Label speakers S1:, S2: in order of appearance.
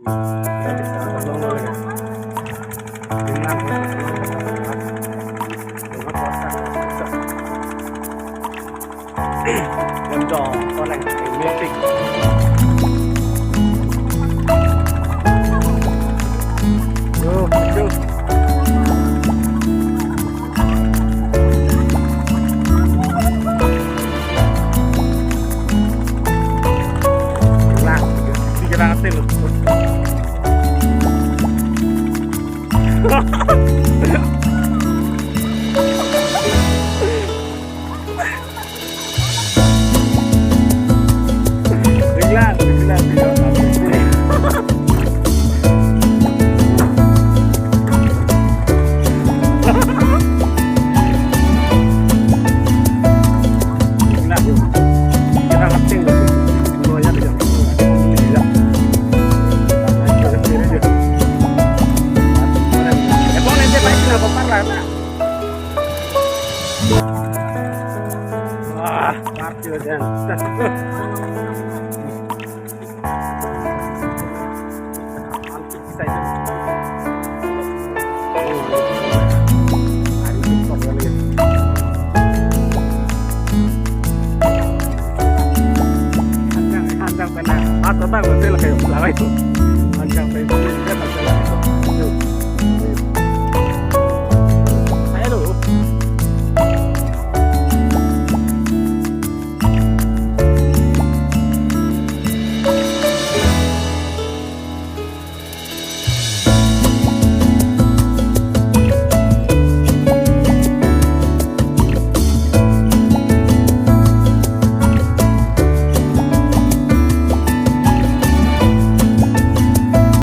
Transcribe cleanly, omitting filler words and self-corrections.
S1: Em trò con này miên tịch. Yo, yo. Lah, dikiratin lu. Wah, parkir dan handang benar. Atau tak betul kayak belakang itu.